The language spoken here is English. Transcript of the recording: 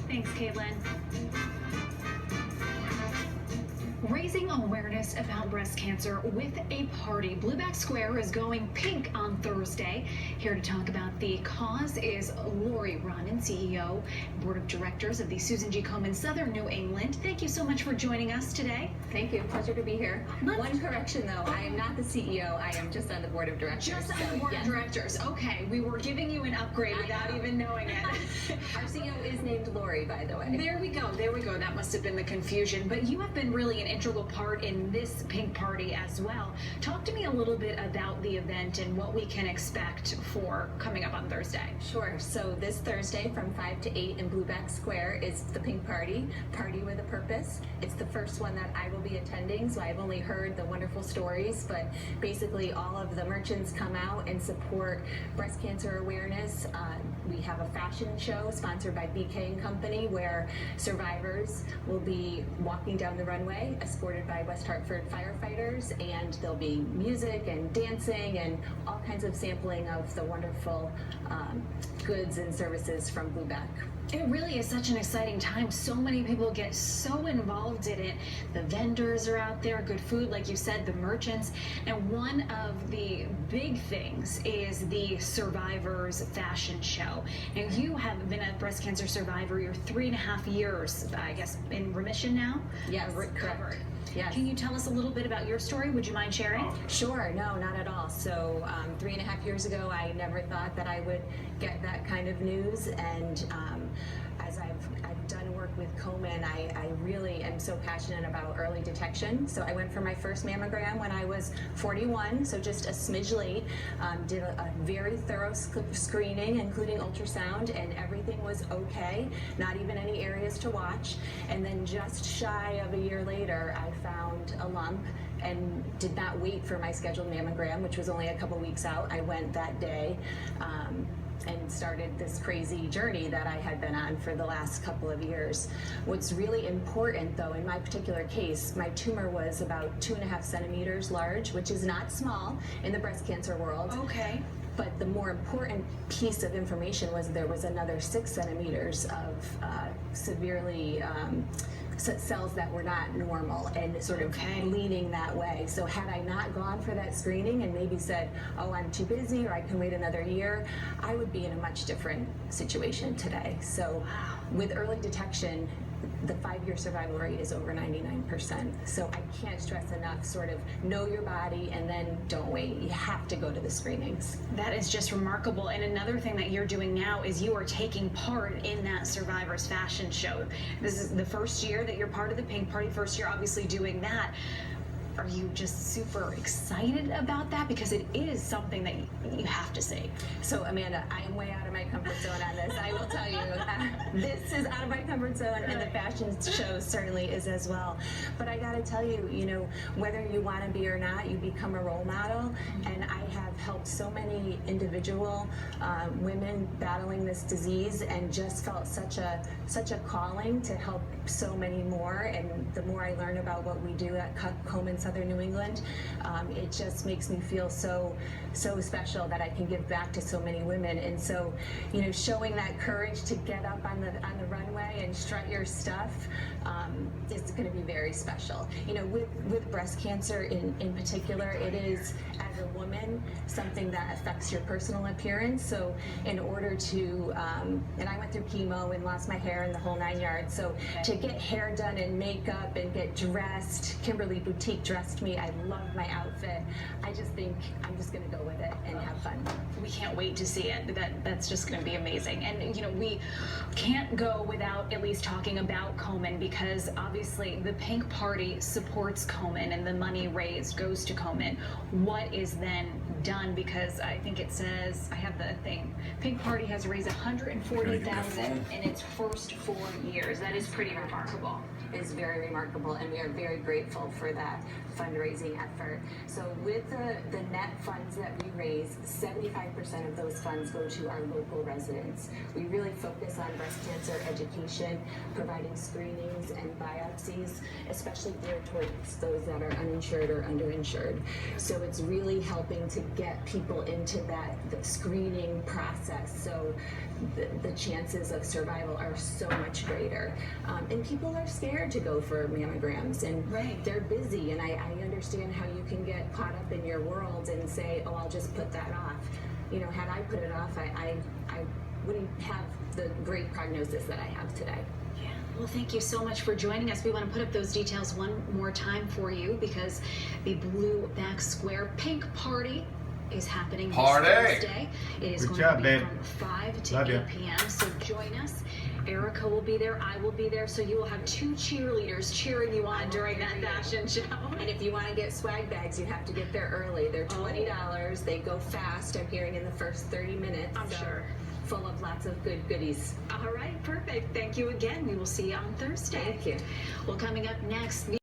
Thanks, Caitlin. Raising awareness about breast cancer with a party. Blueback Square is going pink on Thursday. Here to talk about the cause is Lori Rodden, CEO, Board of Directors of the Susan G. Komen Southern New England. Thank you so much for joining us today. Thank you. Pleasure to be here. One correction, though. I am not the CEO. I am just on the Board of Directors. Just on the Board of Directors. Okay. We were giving you an upgrade without even knowing it. Our CEO is named Lori, by the way. There we go. There we go. That must have been the confusion. But you have been really an integral part in this pink party as well. Talk to me a little bit about the event and what we can expect for coming up on Thursday. Sure. So this Thursday from 5 to 8 in Blueback Square is the pink party, Party with a Purpose. It's the first one that I will be attending, so I've only heard the wonderful stories, but basically all of the merchants come out and support breast cancer awareness. We have a fashion show sponsored by BK & Company where survivors will be walking down the runway escorted by West Hartford firefighters, and there'll be music and dancing and all kinds of sampling of the wonderful goods and services from Blueback. It really is such an exciting time. So many people get so involved in it. The vendors are out there, good food, like you said, the merchants. And one of the big things is the Survivors Fashion Show. And you have been a breast cancer survivor. You're 3.5 years, I guess, in remission now? Yes, recovered. Yes. Can you tell us a little bit about your story? Would you mind sharing? Sure. No, not at all. So 3.5 years ago, I never thought that I would get that kind of news. And as I've done work with Komen, I really am so passionate about early detection. So I went for my first mammogram when I was 41, so just a smidge late. Did a very thorough screening, including ultrasound, and everything was okay. Not even any areas to watch. And then just shy of a year later, I found a lump and did not wait for my scheduled mammogram, which was only a couple weeks out. I went that day. And started this crazy journey that I had been on for the last couple of years. What's really important, though, in my particular case, my tumor was about 2.5 centimeters large, which is not small in the breast cancer world. Okay. But the more important piece of information was there was another 6 centimeters of severely cells that were not normal and sort of leaning that way. So had I not gone for that screening and maybe said, oh, I'm too busy or I can wait another year, I would be in a much different situation today. So with early detection, the 5-year survival rate is over 99%. So I can't stress enough, sort of know your body and then don't wait. You have to go to the screenings. That is just remarkable. And another thing that you're doing now is you are taking part in that Survivors Fashion Show. This is the first year that you're part of the Pink Party, first year obviously doing that. Are you just super excited about that? Because it is something that you have to see. So Amanda, I am way out of my comfort zone on this. I will tell you, this is out of my comfort zone, and the fashion show certainly is as well. But I gotta tell you, you know, whether you want to be or not, you become a role model. And I have helped so many individual women battling this disease, and just felt such a calling to help so many more. And the more I learn about what we do at Komen Southern New England, it just makes me feel so special that I can give back to so many women. And so, you know, showing that courage to get up on the runway and strut your stuff is going to be very special. You know, with breast cancer in particular, it is, as a woman, something that affects your personal appearance. So in order to, and I went through chemo and lost my hair and the whole 9 yards. So to get hair done and makeup and get dressed, Kimberly Boutique dressed me. I love my outfit. I just think I'm just going to go with it and have fun. We can't wait to see it. That's just going to be amazing. And you know, we can't go without at least talking about Komen, because obviously the Pink Party supports Komen and the money raised goes to Komen. What is then done? Because I think it says, I have the thing, Pink Party has raised $140,000 in its first 4 years. That is pretty remarkable. Is very remarkable, and we are very grateful for that fundraising effort. So with the net funds that we raise, 75% of those funds go to our local residents. We really focus on breast cancer education, providing screenings and biopsies, especially geared towards those that are uninsured or underinsured. So it's really helping to get people into the screening process. So the chances of survival are so much greater. And people are scared to go for mammograms, and Right. they're busy, and I understand how you can get caught up in your world and say, oh, I'll just put that off. You know, had I put it off, I wouldn't have the great prognosis that I have today. Yeah. Well, thank you so much for joining us. We want to put up those details one more time for you because the Blue Back Square Pink Party is happening this Thursday. It is Good going job, to be babe. from 5 to Love 8 ya. p.m. So join us. Erica will be there. I will be there. So you will have 2 cheerleaders cheering you on during that fashion show. And if you want to get swag bags, you have to get there early. They're $20. They go fast. I'm hearing in the first 30 minutes. I'm sure. Full of lots of good goodies. All right, perfect. Thank you again. We will see you on Thursday. Thank you. Well, coming up next.